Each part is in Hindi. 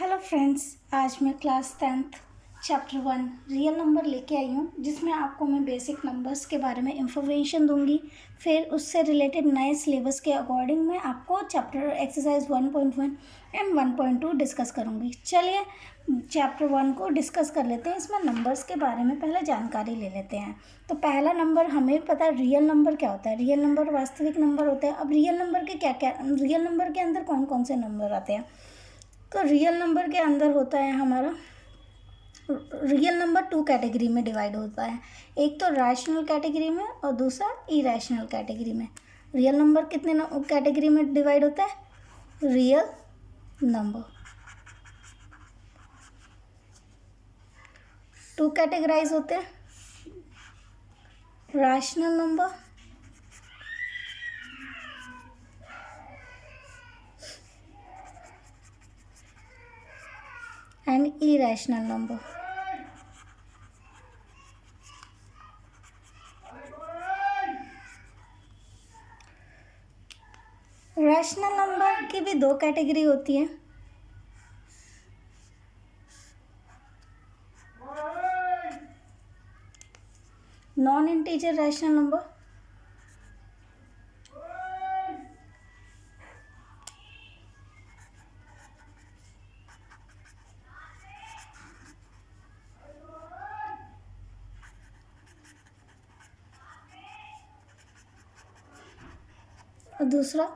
हेलो फ्रेंड्स, आज मैं class 10th chapter 1 real number लेके आई हूँ, जिसमें आपको मैं बेसिक नंबर्स के बारे में इंफॉर्मेशन दूंगी। फिर उससे रिलेटेड नए सिलेबस के अकॉर्डिंग मैं आपको चैप्टर एक्सरसाइज 1.1 एंड 1.2 डिस्कस करूँगी। चलिए चैप्टर 1 को डिस्कस कर लेते हैं। इसमें नंबर्स के बारे में पहले जानकारी ले लेते हैं। तो पहला नंबर, हमें पता है रियल नंबर क्या होता है। रियल नंबर वास्तविक नंबर होता है। अब रियल नंबर के रियल नंबर के अंदर कौन कौन से नंबर आते हैं। तो रियल नंबर के अंदर होता है हमारा, रियल नंबर 2 कैटेगरी में डिवाइड होता है। एक तो रैशनल कैटेगरी में और दूसरा इरेशनल कैटेगरी में। रियल नंबर कितने कैटेगरी में डिवाइड होता है? रियल नंबर 2 कैटेगराइज होते हैं, rational number and irrational number. Rational number की भी 2 कैटेगरी होती है। नॉन इंटीजर रैशनल नंबर, और दूसरा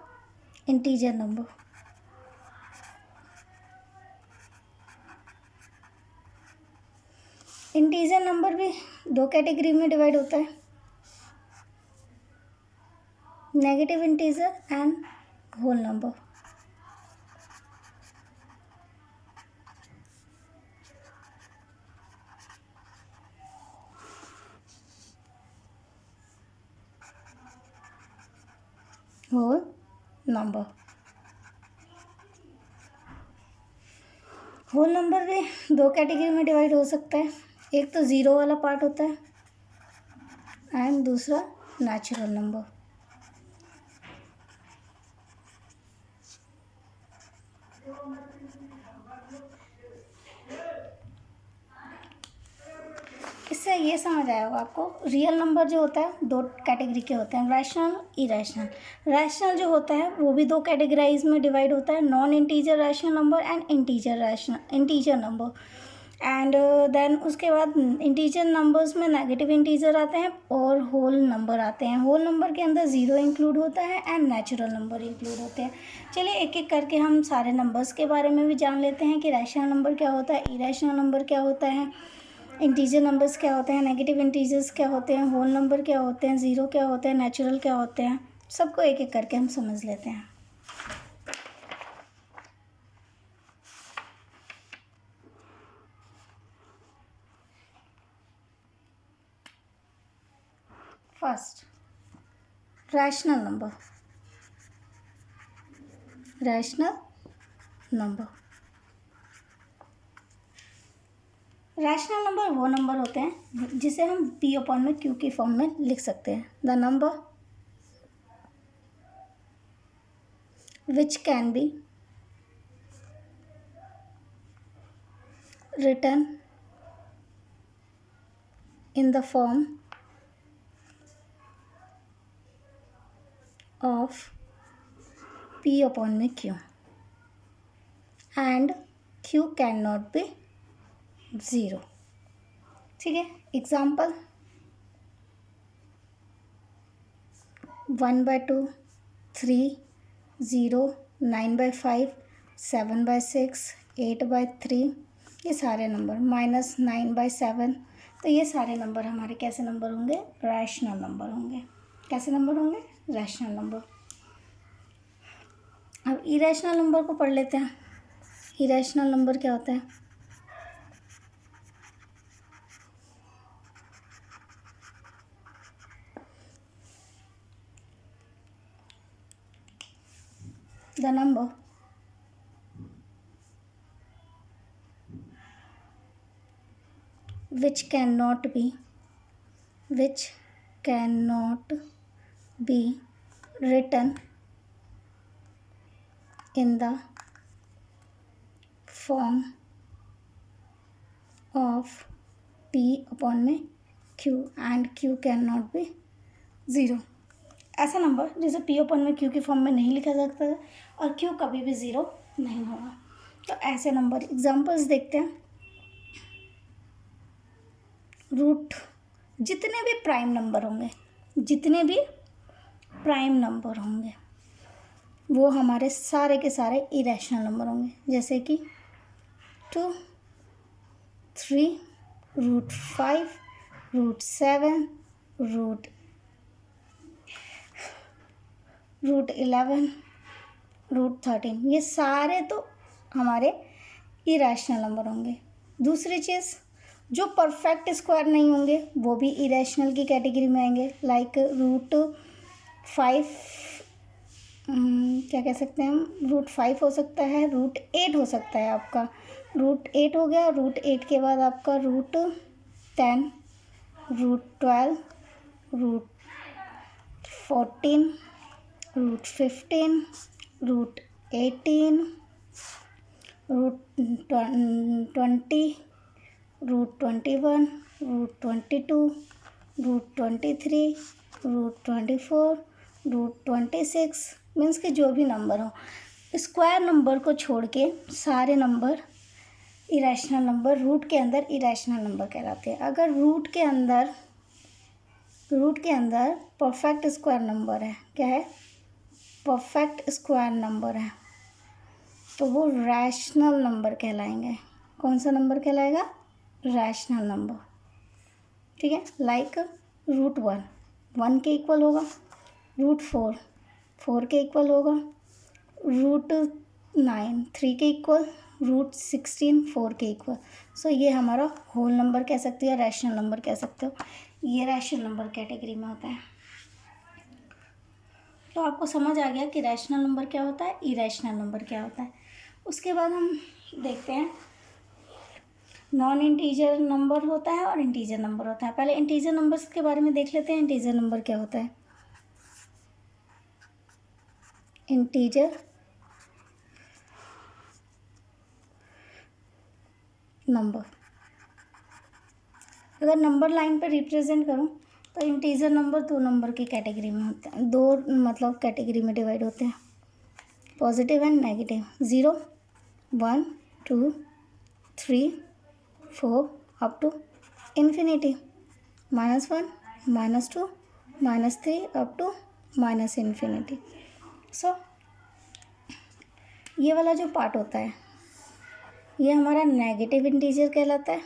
इंटीजर नंबर। इंटीजर नंबर भी 2 कैटेगरी में डिवाइड होता है, negative integer and whole number. Whole number, whole number भी 2 कैटेगरी में डिवाइड हो सकता है। एक तो ज़ीरो वाला पार्ट होता है एंड दूसरा नेचुरल नंबर। इससे ये समझ आया होगा आपको, रियल नंबर जो होता है 2 कैटेगरी के होते हैं, रैशनल इरेशनल। रैशनल जो होता है वो भी 2 कैटेगराइज में डिवाइड होता है, non integer rational number and integer number. And then उसके बाद इंटीजर नंबर्स में नेगेटिव इंटीजर आते हैं और होल नंबर आते हैं। होल नंबर के अंदर ज़ीरो इंक्लूड होता है एंड नेचुरल नंबर इंक्लूड होते हैं। चलिए एक एक करके हम सारे नंबर्स के बारे में भी जान लेते हैं कि रैशनल नंबर क्या होता है, इरेशनल नंबर क्या होता है, इंटीजर नंबर्स क्या होते हैं, नेगेटिव इंटीजर्स क्या होते हैं, होल नंबर क्या होते हैं, ज़ीरो क्या होते हैं, नेचुरल क्या होते हैं। सबको एक एक करके हम समझ लेते हैं। First, rational number. Rational number, rational number वो नंबर होते हैं जिसे हम पी अपॉन में क्यू की फॉर्म में लिख सकते हैं। The number which can be written in the form of p upon में q and q cannot be 0। ठीक है, एग्जाम्पल 1/2, 3, 0, 9/5, 7/6, 8/3, ये सारे नंबर, -9/7। तो ये सारे नंबर हमारे कैसे नंबर होंगे? रैशनल नंबर होंगे। कैसे नंबर होंगे? Rational number. अब इरेशनल नंबर को पढ़ लेते हैं। इरेशनल नंबर क्या होता है? The number which cannot be written in the form of p upon में q and q can not be zero. ऐसा नंबर जिसे p अपॉन में q की फॉर्म में नहीं लिखा जा सकता है और q कभी भी ज़ीरो नहीं होगा। तो ऐसे नंबर एग्जांपल्स देखते हैं। रूट, जितने भी प्राइम नंबर होंगे, जितने भी प्राइम नंबर होंगे वो हमारे सारे के सारे इरेशनल नंबर होंगे, जैसे कि 2, 3, √5, √7, √11, √13, ये सारे तो हमारे इरेशनल नंबर होंगे। दूसरी चीज़, जो परफेक्ट स्क्वायर नहीं होंगे वो भी इरेशनल की कैटेगरी में आएंगे, लाइक √5, क्या कह सकते हैं हम, √5 हो सकता है, √8 हो सकता है आपका, √8 हो गया, √8 के बाद आपका √10, √12, √14, √15, √18, √20, √21, √22, √23, √24, √26, मीन्स कि जो भी नंबर हो, स्क्वायर नंबर को छोड़ के सारे नंबर इरेशनल नंबर रूट के अंदर इरेशनल नंबर कहलाते हैं। अगर रूट के अंदर परफेक्ट स्क्वायर नंबर है, क्या है, परफेक्ट स्क्वायर नंबर है, तो वो रैशनल नंबर कहलाएंगे। कौन सा नंबर कहलाएगा, रैशनल नंबर, ठीक है। लाइक √1 1 के इक्वल होगा, √4 4 के इक्वल होगा, √9 3 के इक्वल, √16 4 के इक्वल। सो ये हमारा होल नंबर कह सकते हो, रैशनल नंबर कह सकते हो, ये रैशनल नंबर कैटेगरी में होता है। तो आपको समझ आ गया कि रैशनल नंबर क्या होता है, इरेशनल नंबर क्या होता है। उसके बाद हम देखते हैं नॉन इंटीजर नंबर होता है और इंटीजर नंबर होता है। पहले इंटीजर नंबर्स के बारे में देख लेते हैं। इंटीजर नंबर क्या होता है, इंटीजर नंबर, अगर नंबर लाइन पर रिप्रेजेंट करूं तो इंटीजर नंबर दो नंबर की कैटेगरी में होते हैं, दो मतलब कैटेगरी में डिवाइड होते हैं, positive and negative. 0, 1, 2, 3, 4 up to infinity, -1, -2, -3 up to infinity. So ये वाला जो पार्ट होता है ये हमारा नेगेटिव इंटीजर कहलाता है,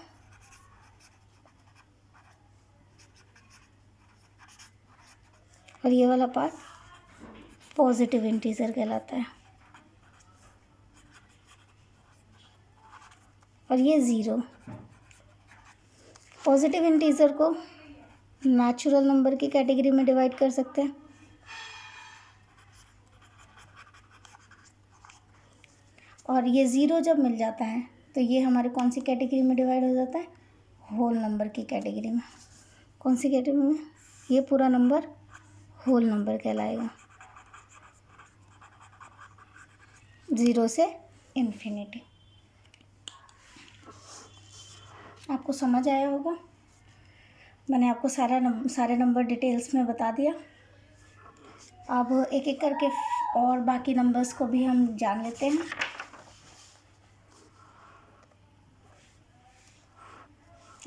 और ये वाला पार्ट पॉजिटिव इंटीजर कहलाता है। और ये 0, पॉजिटिव इंटीजर को नेचुरल नंबर की कैटेगरी में डिवाइड कर सकते हैं, और ये 0 जब मिल जाता है तो ये हमारे कौन सी कैटेगरी में डिवाइड हो जाता है, होल नंबर की कैटेगरी में। कौन सी कैटेगरी में, ये पूरा नंबर होल नंबर कहलाएगा, 0 से इन्फिनिटी। आपको समझ आया होगा, मैंने आपको सारे नंबर डिटेल्स में बता दिया। अब एक एक करके और बाकी नंबर्स को भी हम जान लेते हैं।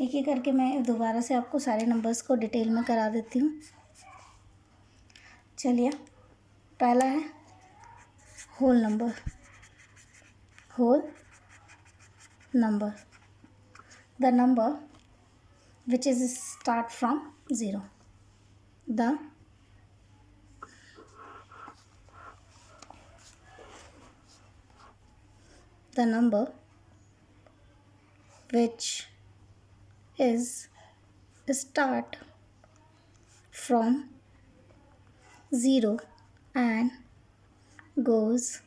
एक एक करके मैं दोबारा से आपको सारे नंबर्स को डिटेल में करा देती हूँ। चलिए, पहला है whole number, whole number, the number which is start from 0, the number which is start from 0 and goes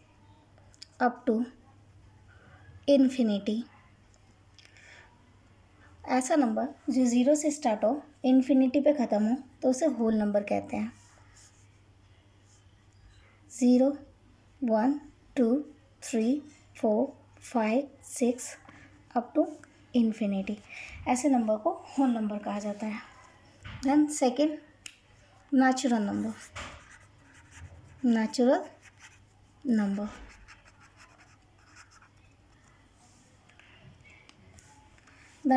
up to infinity। ऐसा नंबर जो 0 से स्टार्ट हो, इन्फिनिटी पे ख़त्म हो, तो उसे होल नंबर कहते हैं। 0, 1, 2, 3, 4, 5, 6 अप टू इन्फिनिटी। ऐसे नंबर को होल नंबर कहा जाता है। Then second, natural number. Natural number, the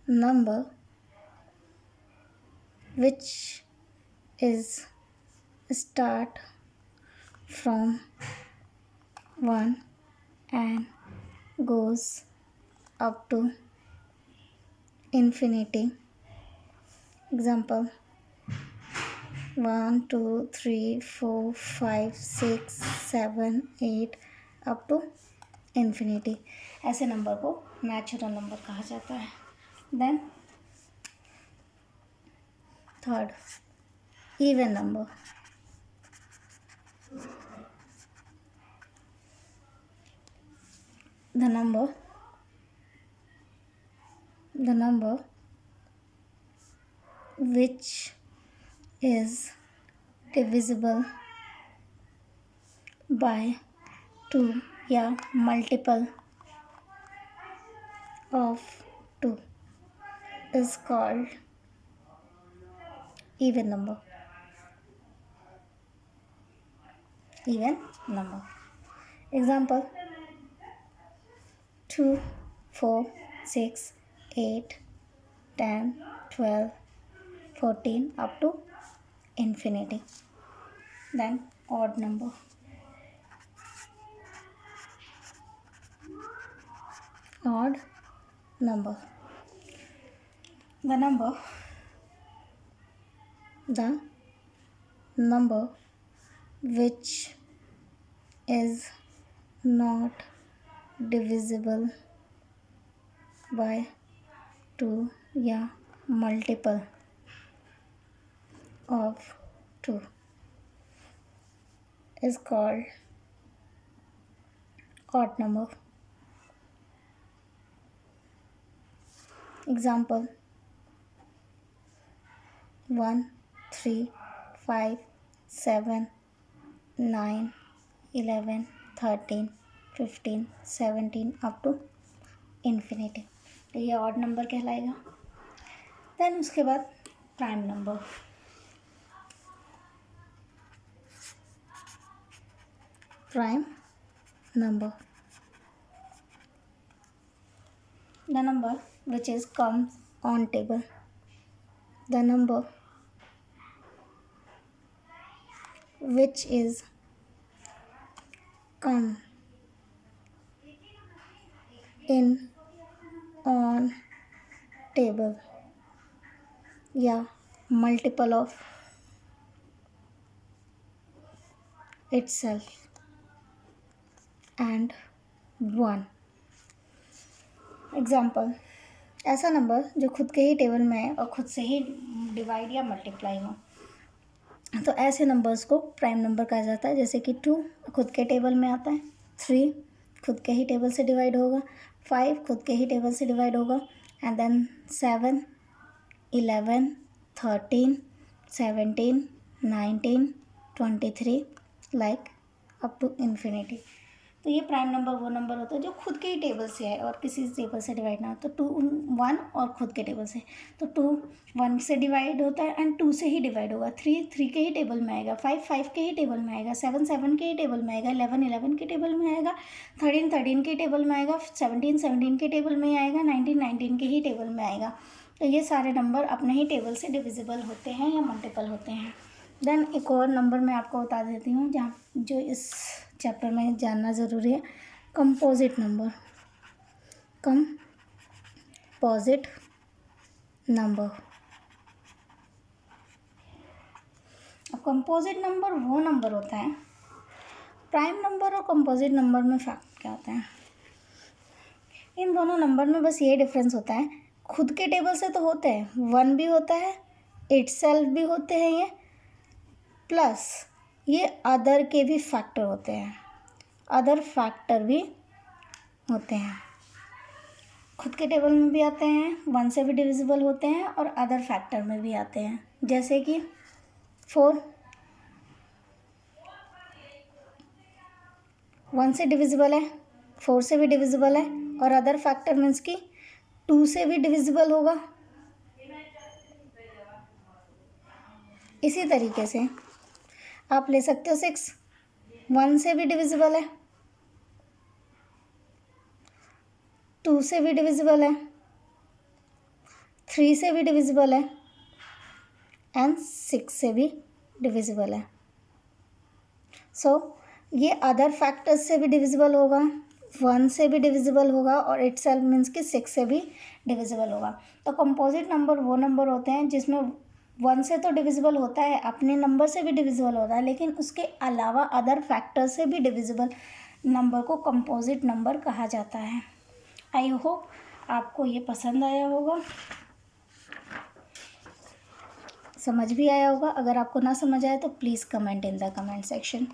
number which is start from 1 and goes up to infinity. Example 1, 2, 3, 4, 5, 6, 7, 8 up to infinity। ऐसे नंबर को नेचुरल नंबर कहा जाता है। Then third, even number. The number which is divisible by 2 या multiple of 2 is called even number। Even number। Example 2, 4, 6, 8, 10, 12, 14 up to infinity। Then odd number। Odd number, the number which is not divisible by 2 या multiple of 2 is called odd number। Example 1, 3, 5, 7, 9, 11, 13, 15, 17 up to infinity. तो ये ऑड नंबर कहलाएगा। देन उसके बाद prime number. Prime number, the number which is comes on table। The number which is come in on table या multiple of itself and 1। Example, ऐसा नंबर जो खुद के ही टेबल में है और खुद से ही डिवाइड या मल्टीप्लाई हो, तो ऐसे नंबर्स को प्राइम नंबर कहा जाता है। जैसे कि 2 खुद के टेबल में आता है, 3 खुद के ही टेबल से डिवाइड होगा, 5 खुद के ही टेबल से डिवाइड होगा, and then 7, 11, 13, 17, 19, 23 like up to infinity. तो ये प्राइम नंबर वो नंबर होता है जो खुद के ही टेबल से है और किसी टेबल से डिवाइड ना हो। तो 2 1 और खुद के टेबल से, तो 2 1 से डिवाइड होता है एंड 2 से ही डिवाइड होगा। 3 3 के ही टेबल में आएगा, 5 5 के ही टेबल में आएगा, 7 7 के ही टेबल में आएगा, 11 11 के टेबल में आएगा, 13 13 के टेबल में आएगा, 17 17 के टेबल में आएगा, 19 19 के ही टेबल में आएगा। तो ये सारे नंबर अपने ही टेबल से डिविजिबल होते हैं या मल्टीपल होते हैं। देन एक और नंबर मैं आपको बता देती हूँ जहाँ जो इस चैप्टर में जानना ज़रूरी है, कंपोजिट नंबर। कंपोजिट नंबर, अब कंपोजिट नंबर वो नंबर होता है, प्राइम नंबर और कंपोजिट नंबर में फर्क क्या होता है? इन दोनों नंबर में बस ये डिफरेंस होता है, खुद के टेबल से तो होते हैं, 1 भी होता है, इटसेल्फ भी होते हैं ये, प्लस ये अदर के भी फैक्टर होते हैं, अदर फैक्टर भी होते हैं। खुद के टेबल में भी आते हैं, 1 से भी डिविजिबल होते हैं और अदर फैक्टर में भी आते हैं। जैसे कि 4 1 से डिविजिबल है, 4 से भी डिविजिबल है, और अदर फैक्टर मीन्स कि 2 से भी डिविजिबल होगा। इसी तरीके से आप ले सकते हो 6, 1 से भी डिविजिबल है, 2 से भी डिविजिबल है, 3 से भी डिविजिबल है, एंड 6 से भी डिविजिबल है। ये अदर फैक्टर्स से भी डिविजिबल होगा, 1 से भी डिविजिबल होगा, और इटसेल्फ मीन्स कि 6 से भी डिविजिबल होगा। तो कंपोजिट नंबर वो नंबर होते हैं जिसमें 1 से तो डिविजिबल होता है, अपने नंबर से भी डिविजिबल होता है, लेकिन उसके अलावा अदर फैक्टर से भी डिविजिबल नंबर को कंपोजिट नंबर कहा जाता है। आई होप आपको ये पसंद आया होगा, समझ भी आया होगा। अगर आपको ना समझ आए तो please comment in the comment section.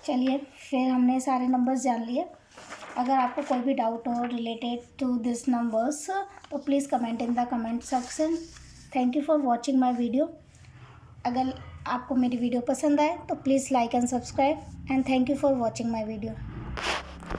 चलिए, फिर हमने सारे नंबर्स जान लिए। अगर आपको कोई भी डाउट हो रिलेटेड टू दिस नंबर्स तो please comment in the comment section. Thank you for watching my video. अगर आपको मेरी वीडियो पसंद आए तो please like and subscribe, and thank you for watching my video.